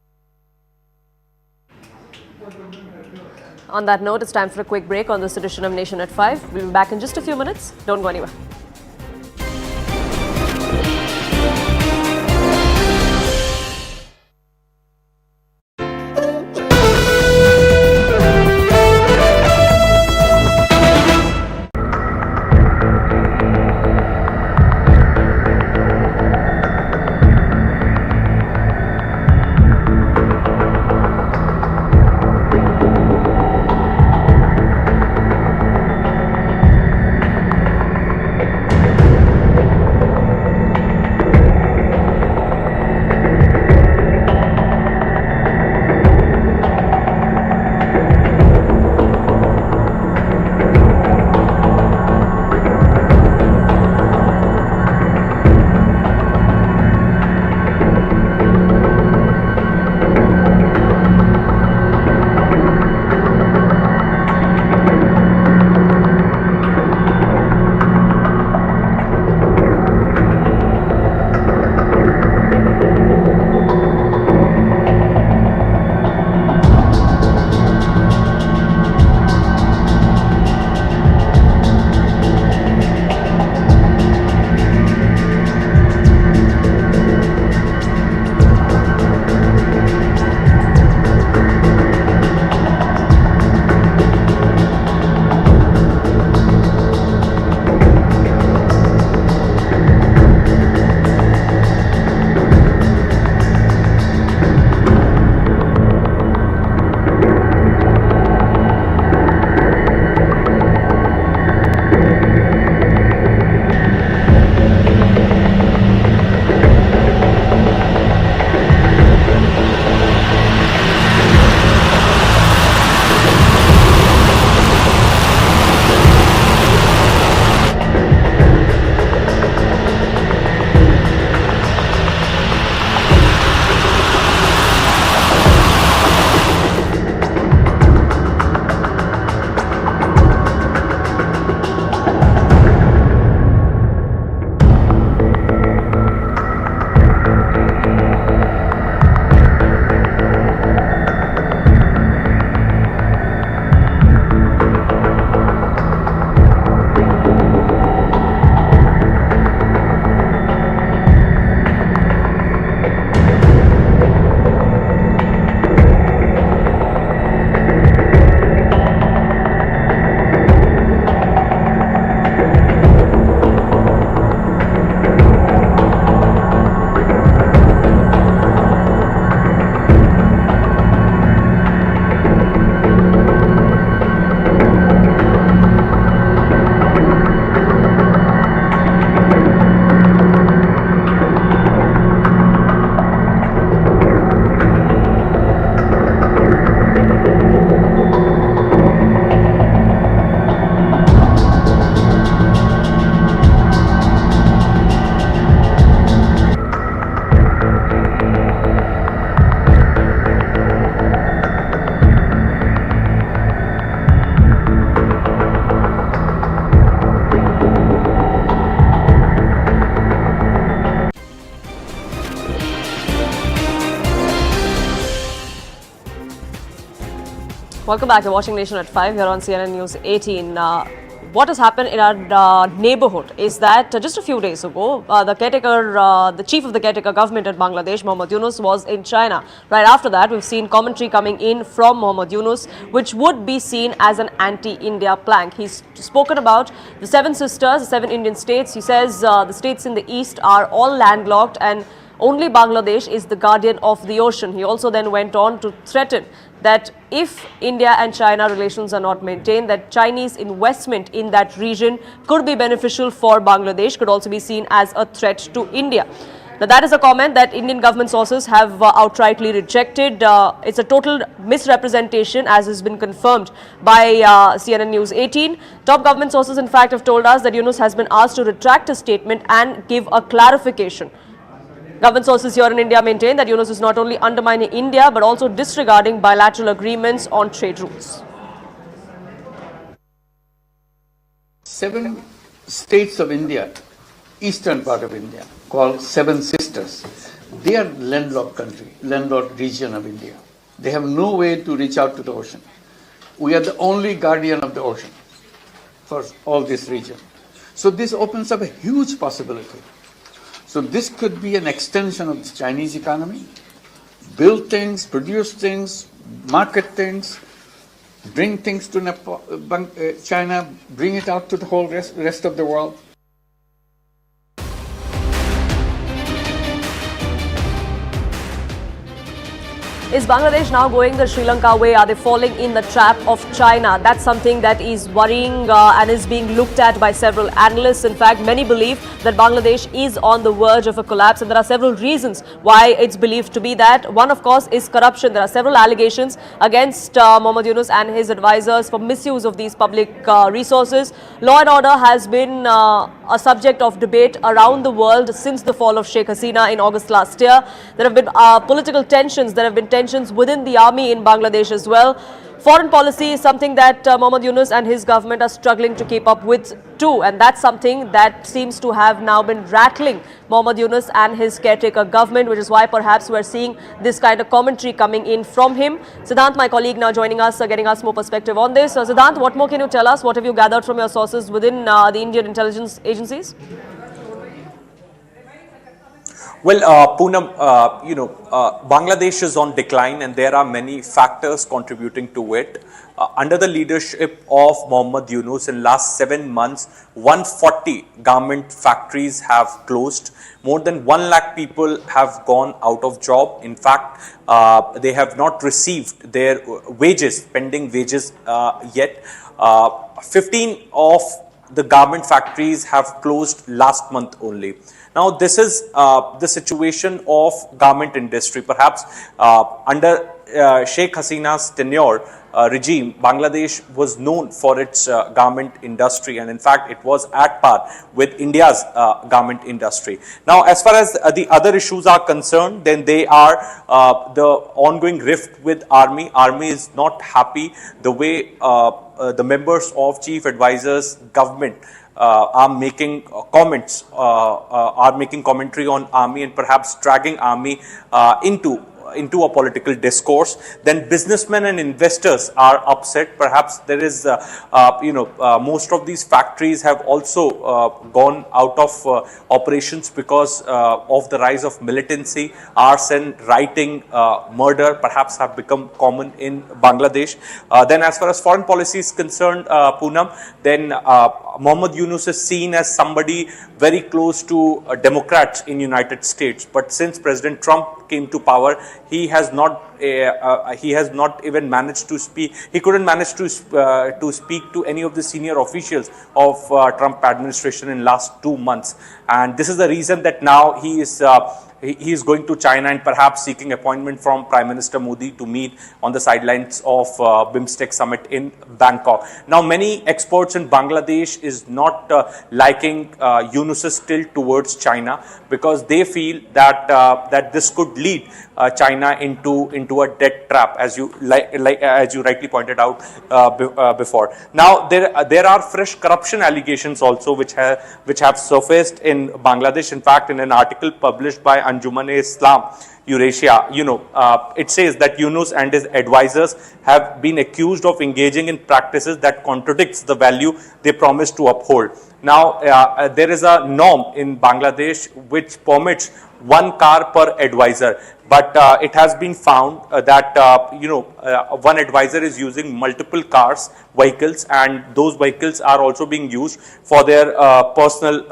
On that note, it's time for a quick break on this edition of Nation at 5. We'll be back in just a few minutes. Don't go anywhere. Welcome back. You're watching Nation at 5 here on CNN News 18. What has happened in our neighborhood is that just a few days ago, the chief of the caretaker government in Bangladesh, Mohammad Yunus, was in China. Right after that, we've seen commentary coming in from Mohammad Yunus, which would be seen as an anti-India plank. He's spoken about the 7 sisters, the 7 Indian states. He says the states in the east are all landlocked and only Bangladesh is the guardian of the ocean. He also then went on to threaten that if India and China relations are not maintained, that Chinese investment in that region could be beneficial for Bangladesh, could also be seen as a threat to India. Now, that is a comment that Indian government sources have outrightly rejected. It's a total misrepresentation, as has been confirmed by CNN News 18. Top government sources, in fact, have told us that Yunus has been asked to retract his statement and give a clarification. Government sources here in India maintain that Yunus is not only undermining India but also disregarding bilateral agreements on trade rules. 7 states of India, eastern part of India, called 7 sisters, they are landlocked country, landlocked region of India. They have no way to reach out to the ocean. We are the only guardian of the ocean for all this region. So this opens up a huge possibility. So this could be an extension of the Chinese economy, build things, produce things, market things, bring things to China, bring it out to the whole rest of the world. Is Bangladesh now going the Sri Lanka way? Are they falling in the trap of China? That's something that is worrying and is being looked at by several analysts. In fact, many believe that Bangladesh is on the verge of a collapse, and there are several reasons why it's believed to be that. One, of course, is corruption. There are several allegations against Mohammad Yunus and his advisors for misuse of these public resources. Law and order has been a subject of debate around the world since the fall of Sheikh Hasina in August last year. There have been political tensions. There have been tensions within the army in Bangladesh as well. Foreign policy is something that Mohammad Yunus and his government are struggling to keep up with too, and that's something that seems to have now been rattling Mohammad Yunus and his caretaker government, which is why perhaps we're seeing this kind of commentary coming in from him. Siddhant, my colleague, now joining us, getting us more perspective on this. Siddhant, what more can you tell us? What have you gathered from your sources within the Indian intelligence agencies? Well, Poonam, Bangladesh is on decline and there are many factors contributing to it. Under the leadership of Mohammad Yunus, in last 7 months, 140 garment factories have closed. More than 1 lakh people have gone out of job. In fact, they have not received their wages, pending wages yet. 15 of the garment factories have closed last month only. Now, this is the situation of garment industry. Perhaps under Sheikh Hasina's tenure regime, Bangladesh was known for its garment industry, and in fact, it was at par with India's garment industry. Now, as far as the other issues are concerned, then they are the ongoing rift with army. Army is not happy the way the members of chief advisors government are making comments, are making commentary on army and perhaps dragging army into a political discourse. Then businessmen and investors are upset. Perhaps there is, most of these factories have also gone out of operations because of the rise of militancy. Arson, rioting, murder perhaps have become common in Bangladesh. Then as far as foreign policy is concerned, Poonam, then Mohammad Yunus is seen as somebody very close to Democrats in United States. But since President Trump came to power, he has not even managed to speak. He couldn't manage to speak to any of the senior officials of Trump administration in last 2 months. And this is the reason that now he is going to China and perhaps seeking appointment from Prime Minister Modi to meet on the sidelines of BIMSTEC summit in Bangkok. Now, many experts in Bangladesh is not liking Yunus's tilt towards China because they feel that that this could lead China into a debt trap, as you as you rightly pointed out before. Now, there are fresh corruption allegations also which have surfaced in Bangladesh. In fact, in an article published by Anjuman-e-Islam Eurasia, it says that Yunus and his advisors have been accused of engaging in practices that contradicts the value they promised to uphold. Now, there is a norm in Bangladesh which permits one car per advisor, but it has been found that one advisor is using multiple vehicles, and those vehicles are also being used for their personal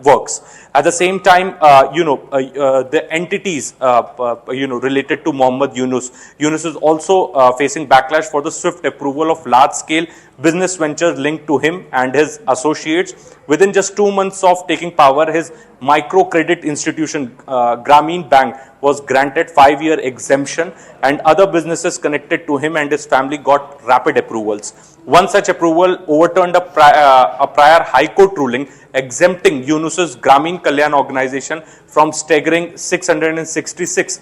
works. At the same time, the entities related to Mohammed Yunus is also facing backlash for the swift approval of large-scale business ventures linked to him and his associates. Within just 2 months of taking power, his microcredit institution, Grameen Bank, was granted 5-year exemption, and other businesses connected to him and his family got rapid approvals. One such approval overturned a prior High Court ruling exempting Yunus's Grameen Kalyan organization from staggering 666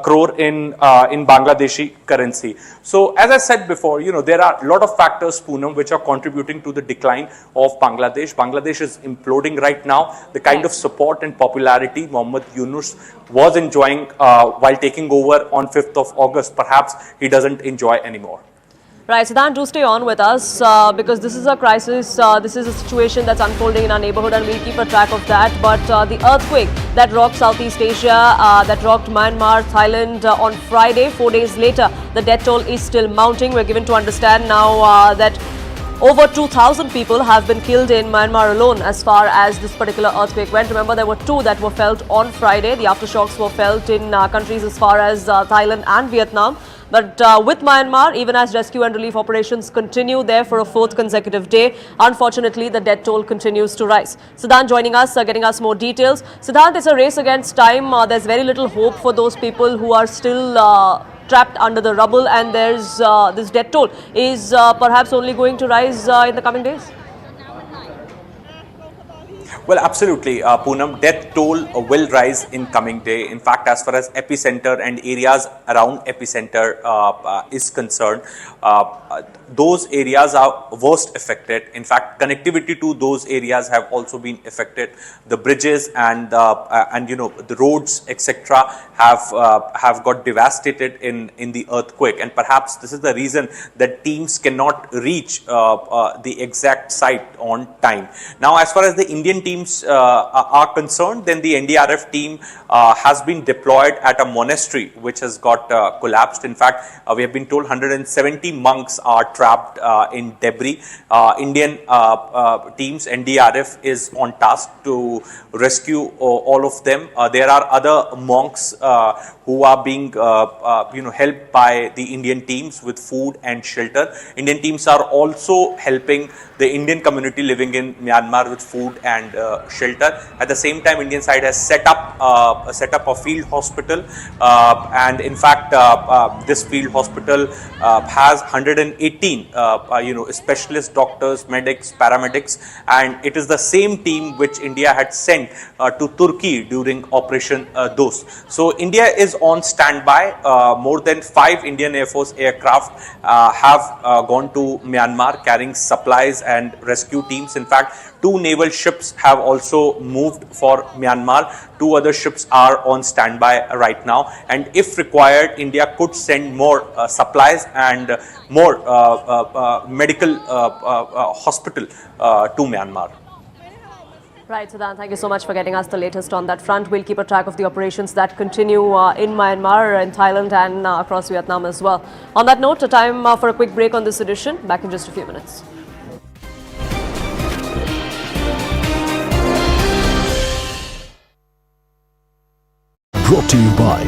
crore in Bangladeshi currency. So, as I said before, there are a lot of factors, Poonam, which are contributing to the decline of Bangladesh. Bangladesh is imploding right now. The kind of support and popularity Mohammed Yunus was enjoying while taking over on 5th of August, perhaps he doesn't enjoy anymore. Right, Siddhant, do stay on with us because this is a crisis, this is a situation that's unfolding in our neighborhood, and we'll keep a track of that. But the earthquake that rocked Southeast Asia, that rocked Myanmar, Thailand on Friday, 4 days later, the death toll is still mounting. We're given to understand now that over 2,000 people have been killed in Myanmar alone as far as this particular earthquake went. Remember, there were 2 that were felt on Friday. The aftershocks were felt in countries as far as Thailand and Vietnam. But with Myanmar, even as rescue and relief operations continue there for a 4th consecutive day, unfortunately, the death toll continues to rise. Siddhant joining us, getting us more details. Siddhant, it's a race against time. There's very little hope for those people who are still trapped under the rubble, and there's this death toll is perhaps only going to rise in the coming days. Well, absolutely, Poonam. Death toll will rise in coming day. In fact, as far as epicenter and areas around epicenter is concerned, those areas are worst affected. In fact, connectivity to those areas have also been affected. The bridges and the roads, etc., have got devastated in the earthquake, and perhaps this is the reason that teams cannot reach the exact site on time. Now, as far as the Indian teams are concerned, then the NDRF team has been deployed at a monastery which has got collapsed. In fact, we have been told 170 monks are trapped in debris. Indian teams, NDRF, is on task to rescue all of them. There are other monks who are being helped by the Indian teams with food and shelter. Indian teams are also helping the Indian community living in Myanmar with food and shelter. At the same time, Indian side has set up a field hospital, and in fact, this field hospital has 118 specialist doctors, medics, paramedics, and it is the same team which India had sent to Turkey during Operation Dos. So India is on standby. More than 5 Indian Air Force aircraft have gone to Myanmar carrying supplies and rescue teams. In fact, 2 naval ships have also moved for Myanmar. 2 other ships are on standby right now, and if required, India could send more supplies and more medical hospital to Myanmar. Right, Siddhant, thank you so much for getting us the latest on that front. We'll keep a track of the operations that continue in Myanmar, in Thailand, and across Vietnam as well. On that note, time for a quick break on this edition. Back in just a few minutes. Brought to you by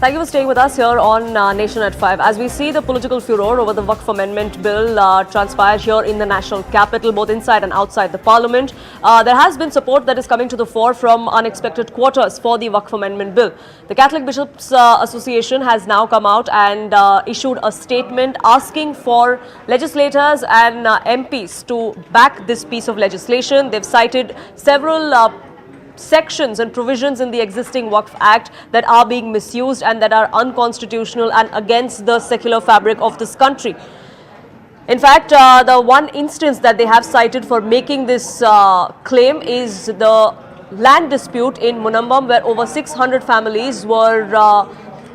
Thank you for staying with us here on Nation at 5. As we see the political furor over the Waqf Amendment Bill transpire here in the national capital, both inside and outside the parliament, there has been support that is coming to the fore from unexpected quarters for the Waqf Amendment Bill. The Catholic Bishops Association has now come out and issued a statement asking for legislators and MPs to back this piece of legislation. They've cited several sections and provisions in the existing Waqf Act that are being misused and that are unconstitutional and against the secular fabric of this country. In fact, the one instance that they have cited for making this claim is the land dispute in Munambam, where over 600 families were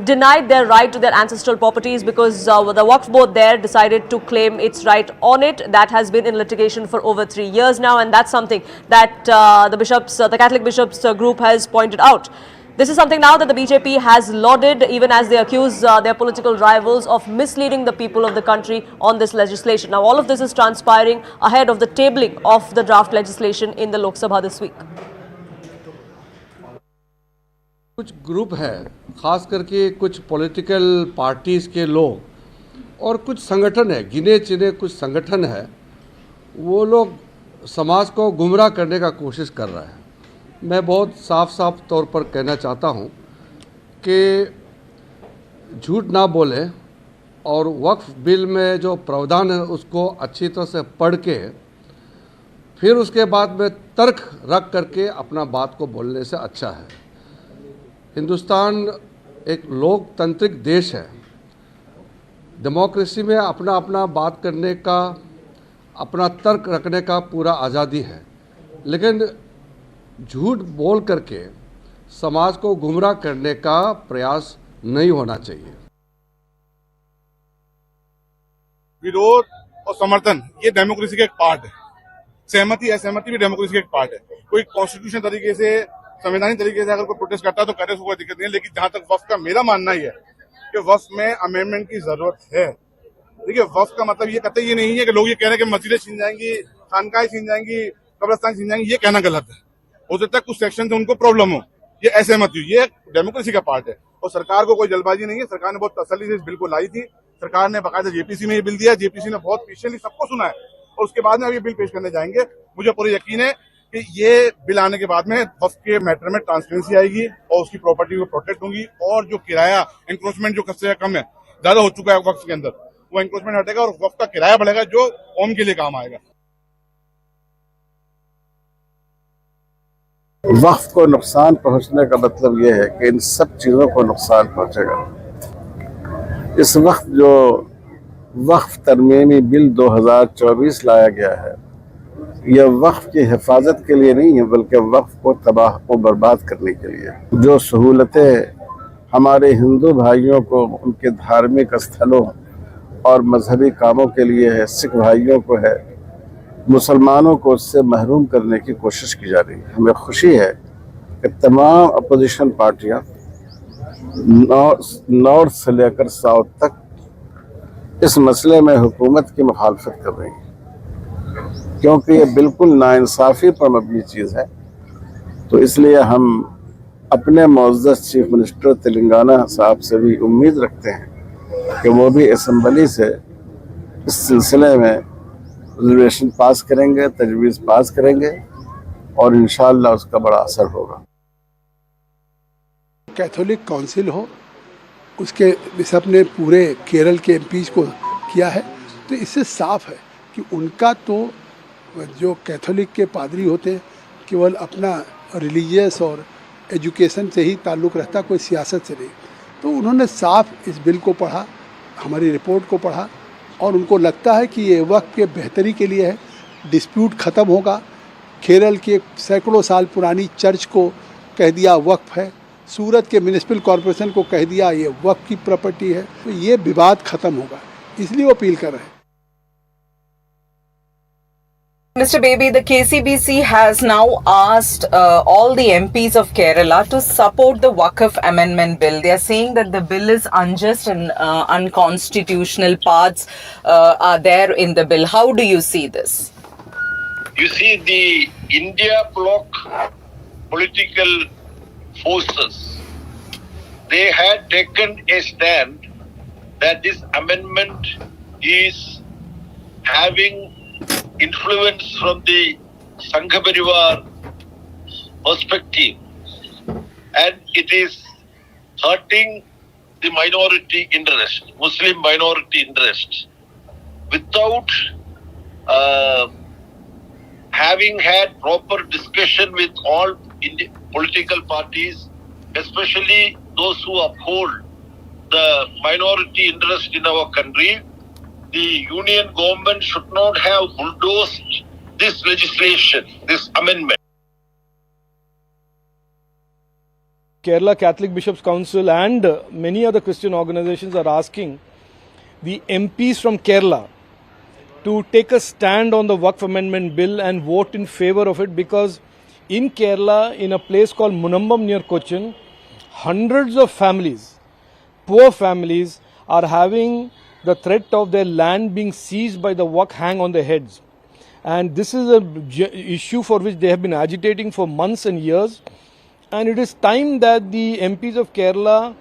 denied their right to their ancestral properties because the Waqf board there decided to claim its right on it. That has been in litigation for over 3 years now, and that's something that the Catholic Bishops group has pointed out. This is something now that the BJP has lauded, even as they accuse their political rivals of misleading the people of the country on this legislation. Now, all of this is transpiring ahead of the tabling of the draft legislation in the Lok Sabha this week. कुछ group है, खास करके कुछ political parties के लोग और कुछ संगठन है, गिने चुने कुछ संगठन है, वो लोग समाज को गुमराह करने का कोशिश कर रहा है। मैं बहुत साफ तौर पर कहना चाहता हूँ कि झूठ ना बोले और वक्फ बिल में जो प्रावधान है उसको अच्छी तरह से पढ़ के फिर उसके बाद में तर्क रख करके अपना बात को बोलने से अच्छा है। हिंदुस्तान एक लोकतांत्रिक देश है। डेमोक्रेसी में अपना अपना बात करने का, अपना तर्क रखने का पूरा आज़ादी है, लेकिन झूठ बोल करके समाज को गुमराह करने का प्रयास नहीं होना चाहिए। विरोध और समर्थन ये डेमोक्रेसी का एक पार्ट है। सहमति असहमति भी डेमोक्रेसी का एक पार्ट है। कोई कॉन्स्टिट्यूशन तरीके से, संवैधानिक तरीके से अगर कोई प्रोटेस्ट करता है तो करे, उसको कोई दिक्कत नहीं है। लेकिन जहां तक वक्फ का मेरा मानना ही है कि वक्फ में अमेंडमेंट की जरूरत है। देखिए, वक्फ का मतलब ये कतई ये नहीं है कि लोग ये कह रहे हैं कि मस्जिदें छीन जाएंगी, खानकाएं छीन जाएंगी, कब्रिस्तान छीन जाएंगी। ये कहना गलत है। हो सकता है कुछ सेक्शन से उनको प्रॉब्लम हो, ये असहमति हो, ये डेमोक्रेसी का पार्ट है। और सरकार को कोई जल्दबाजी नहीं है। सरकार ने बहुत तसल्ली से इस बिल को लाई थी। सरकार ने बाकायदा जेपीसी में ये बिल दिया। जेपीसी ने बहुत पेशेंटली सबको सुना है और उसके बाद में अब ये बिल पेश करने जाएंगे। मुझे पूरा यकीन है कि ये बिल आने के बाद में वक्फ के मैटर में ट्रांसपेरेंसी आएगी और उसकी प्रॉपर्टी को प्रोटेक्ट होंगी। और जो किराया एनक्रोचमेंट जो सबसे कम है, ज्यादा हो चुका है वक्फ के अंदर, वो एनक्रोचमेंट हटेगा और वक्फ का किराया बढ़ेगा जो कौम के लिए काम आएगा। वक्फ को नुकसान पहुंचने का मतलब यह है कि इन सब चीज़ों को नुकसान पहुंचेगा। इस वक्त जो वक्फ तरमीमी बिल 2024 लाया गया है, यह वक्फ की हिफाजत के लिए नहीं है, बल्कि वक्फ को तबाह और बर्बाद करने के लिए। जो सहूलतें हमारे हिंदू भाइयों को उनके धार्मिक स्थलों और मजहबी कामों के लिए है, सिख भाइयों को है, मुसलमानों को उससे महरूम करने की कोशिश की जा रही है। हमें खुशी है कि तमाम अपोजिशन पार्टियां नॉर्थ से लेकर साउथ तक इस मसले में हुकूमत की मुखालफत कर रही हैं, क्योंकि ये बिल्कुल नाइंसाफ़ी पर मबनी चीज़ है। तो इसलिए हम अपने मुअज़्ज़ज़ चीफ मिनिस्टर तेलंगाना साहब से भी उम्मीद रखते हैं कि वो भी असम्बली से इस सिलसिले में रिजर्वेशन पास करेंगे, तजवीज़ पास करेंगे और इंशाअल्लाह उसका बड़ा असर होगा। कैथोलिक काउंसिल हो, उसके बिशप ने पूरे केरल के एमपीज को किया है, तो इससे साफ है कि उनका तो जो कैथोलिक के पादरी होते हैं केवल अपना रिलीजियस और एजुकेशन से ही ताल्लुक़ रहता, कोई सियासत से नहीं। तो उन्होंने साफ इस बिल को पढ़ा, हमारी रिपोर्ट को पढ़ा और उनको लगता है कि ये वक्त के बेहतरी के लिए है। डिस्प्यूट ख़त्म होगा। केरल की सैकड़ों साल पुरानी चर्च को कह दिया वक्फ है, सूरत के म्यूनिसिपल कॉरपोरेशन को कह दिया ये वक्फ की प्रॉपर्टी है, तो ये विवाद ख़त्म होगा, इसलिए वो अपील कर रहे हैं। Mr. Baby, the KCBC has now asked all the MPs of Kerala to support the Waqf Amendment Bill. They are saying that the bill is unjust and unconstitutional parts are there in the bill. How do you see this? You see, the India bloc political forces, they had taken a stand that this amendment is having influence from the Sangha Parivar perspective, and it is hurting the minority interest, Muslim minority interest, without having had proper discussion with all political parties, especially those who uphold the minority interest in our country. The union government should not have bulldozed this legislation, this amendment. Kerala Catholic Bishops' Council and many other Christian organizations are asking the MPs from Kerala to take a stand on the Waqf Amendment Bill and vote in favor of it, because in Kerala, in a place called Munambam near Cochin, hundreds of families, poor families, are having the threat of their land being seized by the Waqf hang on their heads. And this is an issue for which they have been agitating for months and years. And it is time that the MPs of Kerala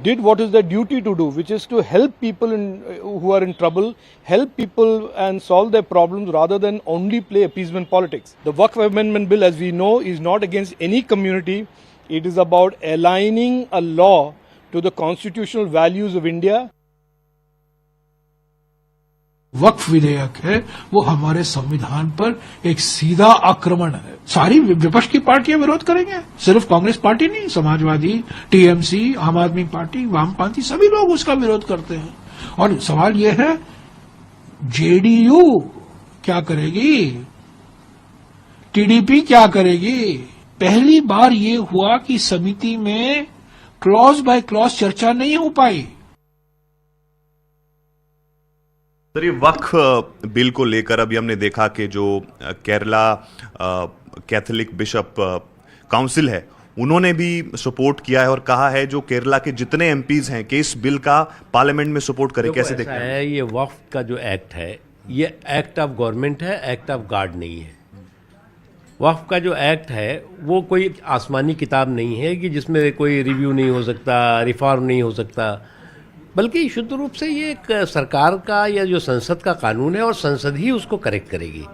did what is their duty to do, which is to help people who are in trouble, help people and solve their problems rather than only play appeasement politics. The Waqf Amendment Bill, as we know, is not against any community. It is about aligning a law to the constitutional values of India. वक्फ विधेयक है वो हमारे संविधान पर एक सीधा आक्रमण है। सारी विपक्ष की पार्टियां विरोध करेंगे, सिर्फ कांग्रेस पार्टी नहीं, समाजवादी, टीएमसी, आम आदमी पार्टी, वामपंथी, सभी लोग उसका विरोध करते हैं। और सवाल ये है जेडीयू क्या करेगी, टीडीपी क्या करेगी। पहली बार ये हुआ कि समिति में क्लॉज बाय क्लॉज चर्चा नहीं हो पाई। सर, ये वक्फ बिल को लेकर अभी हमने देखा कि जो केरला कैथोलिक बिशप काउंसिल है, उन्होंने भी सपोर्ट किया है और कहा है जो केरला के जितने एमपीज हैं कि इस बिल का पार्लियामेंट में सपोर्ट करें। कैसे देखते हैं? ये वक्फ का जो एक्ट है, ये एक्ट ऑफ गवर्नमेंट है, एक्ट ऑफ गॉड नहीं है। वक्फ का जो एक्ट है वो कोई आसमानी किताब नहीं है कि जिसमें कोई रिव्यू नहीं हो सकता, रिफॉर्म नहीं हो सकता, बल्कि शुद्ध रूप से ये एक सरकार का या जो संसद का कानून है और संसद ही उसको करेक्ट करेगी।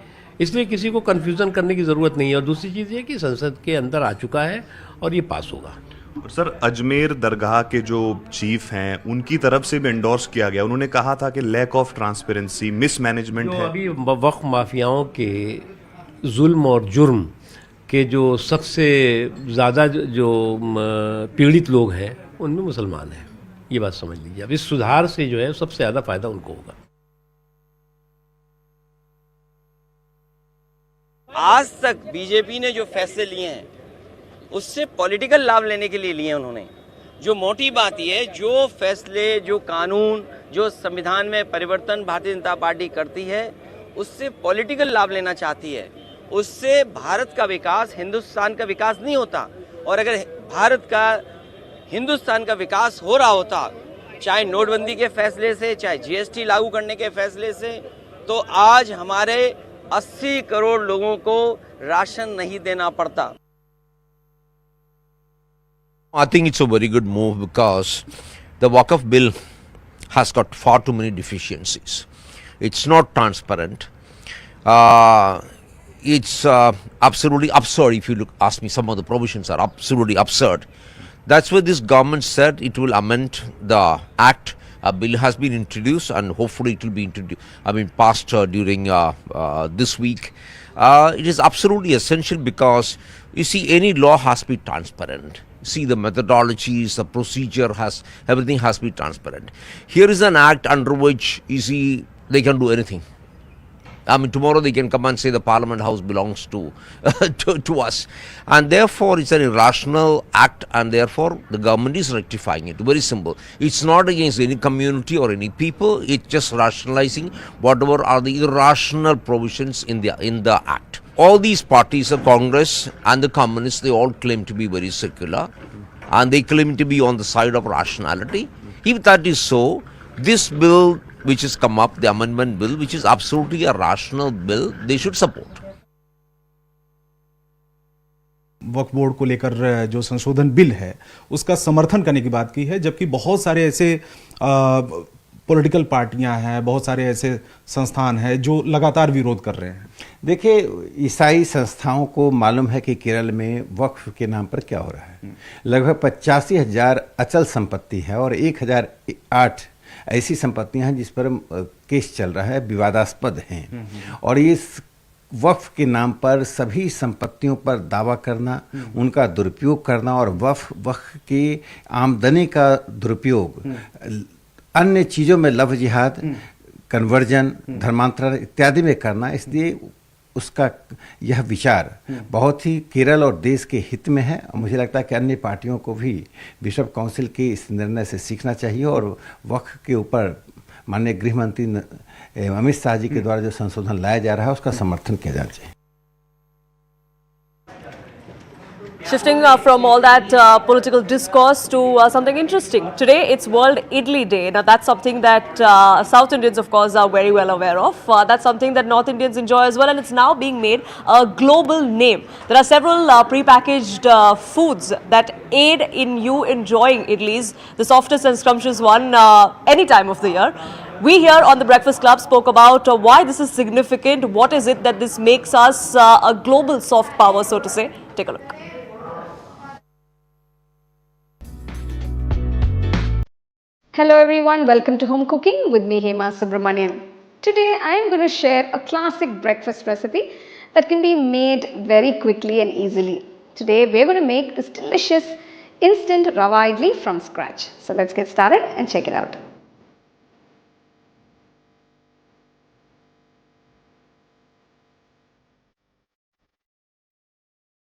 इसलिए किसी को कन्फ्यूज़न करने की ज़रूरत नहीं है। और दूसरी चीज़ ये कि संसद के अंदर आ चुका है और ये पास होगा। और सर, अजमेर दरगाह के जो चीफ हैं उनकी तरफ से भी एंडोर्स किया गया। उन्होंने कहा था कि लैक ऑफ ट्रांसपेरेंसी, मिसमैनेजमेंट है। अभी वक्फ माफियाओं के जुल्म और जुर्म के जो सबसे ज़्यादा जो पीड़ित लोग हैं उनमें मुसलमान हैं, ये बात समझ लीजिए। अब इस सुधार से जो है सबसे ज़्यादा फायदा उनको होगा। आज तक बीजेपी ने जो फैसले लिए हैं उससे पॉलिटिकल लाभ लेने के लिए लिए हैं उन्होंने। जो मोटी बात यह है, जो फैसले, जो कानून, जो संविधान में परिवर्तन भारतीय जनता पार्टी करती है उससे पॉलिटिकल लाभ लेना चाहती है। उससे भारत का विकास, हिंदुस्तान का विकास नहीं होता। और अगर भारत का, हिंदुस्तान का विकास हो रहा होता, चाहे नोटबंदी के फैसले से, चाहे जीएसटी लागू करने के फैसले से, तो आज हमारे 80 करोड़ लोगों को राशन नहीं देना पड़ता। I think it's a very good move because the Waqf bill has got far too many deficiencies. It's not transparent. It's absolutely absurd. If you ask me, some of the provisions are absolutely absurd. That's why this government said it will amend the act. A bill has been introduced and hopefully it will be passed during this week. It is absolutely essential because you see, any law has to be transparent. See, the methodologies, the procedure everything has to be transparent. Here is an act under which you see they can do anything. Tomorrow they can come and say the Parliament House belongs to to us, and therefore it's an irrational act, and therefore the government is rectifying it. Very simple. It's not against any community or any people. It's just rationalizing whatever are the irrational provisions in the act. All these parties, the Congress and the Communists, they all claim to be very secular, and they claim to be on the side of rationality. If that is so, this bill which has come up, the amendment bill, which is absolutely a rational bill, they should support. Waqf board को लेकर जो संशोधन bill है उसका समर्थन करने की बात की है, जबकि बहुत सारे ऐसे पॉलिटिकल पार्टियां हैं, बहुत सारे ऐसे संस्थान हैं जो लगातार विरोध कर रहे हैं। देखिए, ईसाई संस्थाओं को मालूम है कि केरल में वक्फ के नाम पर क्या हो रहा है। लगभग 85,000 अचल संपत्ति है और 1008 ऐसी संपत्तियां हैं जिस पर केस चल रहा है, विवादास्पद हैं। और इस वक्फ के नाम पर सभी संपत्तियों पर दावा करना, उनका दुरुपयोग करना और वक्फ की आमदनी का दुरुपयोग अन्य चीज़ों में लव जिहाद, कन्वर्जन, धर्मांतरण इत्यादि में करना, इसलिए उसका यह विचार बहुत ही केरल और देश के हित में है। और मुझे लगता है कि अन्य पार्टियों को भी बिशप काउंसिल के इस निर्णय से सीखना चाहिए और वक्फ के ऊपर माननीय गृह मंत्री अमित शाह जी के द्वारा जो संशोधन लाया जा रहा है उसका समर्थन किया जाना चाहिए। Shifting from all that political discourse to something interesting. Today it's World Idli Day. Now that's something that South Indians of course are very well aware of. That's something that North Indians enjoy as well, and it's now being made a global name. There are several pre-packaged foods that aid in you enjoying idlis, the softest and scrumptious one any time of the year. We here on the Breakfast Club spoke about why this is significant, what is it that this makes us a global soft power, so to say. Take a look. Hello everyone, welcome to Home Cooking with me Hema Subramanian. Today I am going to share a classic breakfast recipe that can be made very quickly and easily. Today we are going to make this delicious instant rava idli from scratch. So let's get started and check it out.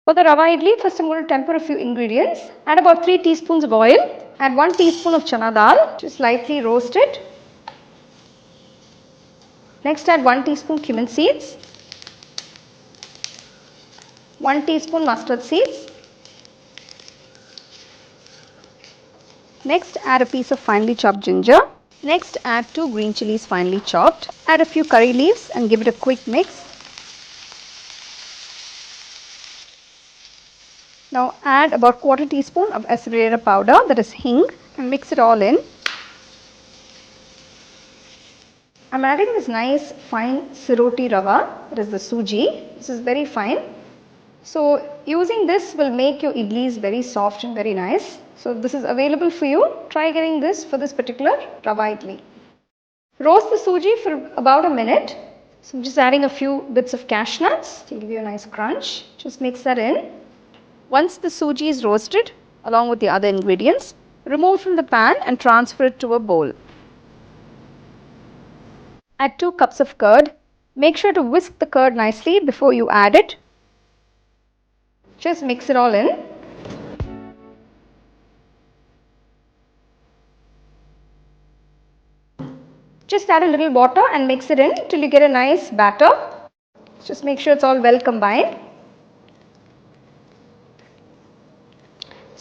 For the rava idli, first I am going to temper a few ingredients. Add about 3 teaspoons of oil. Add 1 teaspoon of chana dal, just lightly roast it. Next add 1 teaspoon cumin seeds, 1 teaspoon mustard seeds. Next add a piece of finely chopped ginger. Next add 2 green chilies finely chopped. Add a few curry leaves and give it a quick mix. Now add about 1/4 teaspoon of asafoetida powder, that is hing, and mix it all in. I am adding this nice fine siroti rava, that is the suji. This is very fine. So using this will make your idlis very soft and very nice. So this is available for you. Try getting this for this particular rava idli. Roast the suji for about a minute. So I am just adding a few bits of cashew nuts to give you a nice crunch. Just mix that in. Once the suji is roasted along with the other ingredients, remove from the pan and transfer it to a bowl. Add 2 cups of curd. Make sure to whisk the curd nicely before you add it. Just mix it all in. Just add a little water and mix it in till you get a nice batter. Just make sure it's all well combined.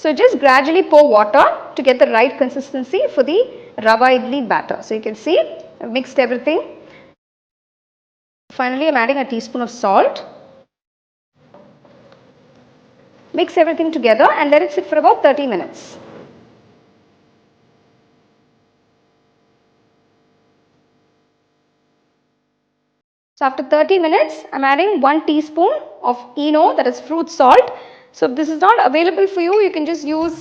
So just gradually pour water to get the right consistency for the rava idli batter. So you can see I've mixed everything. Finally I'm adding a teaspoon of salt. Mix everything together and let it sit for about 30 minutes. So after 30 minutes I'm adding 1 teaspoon of ENO, that is fruit salt. So if this is not available for you, you can just use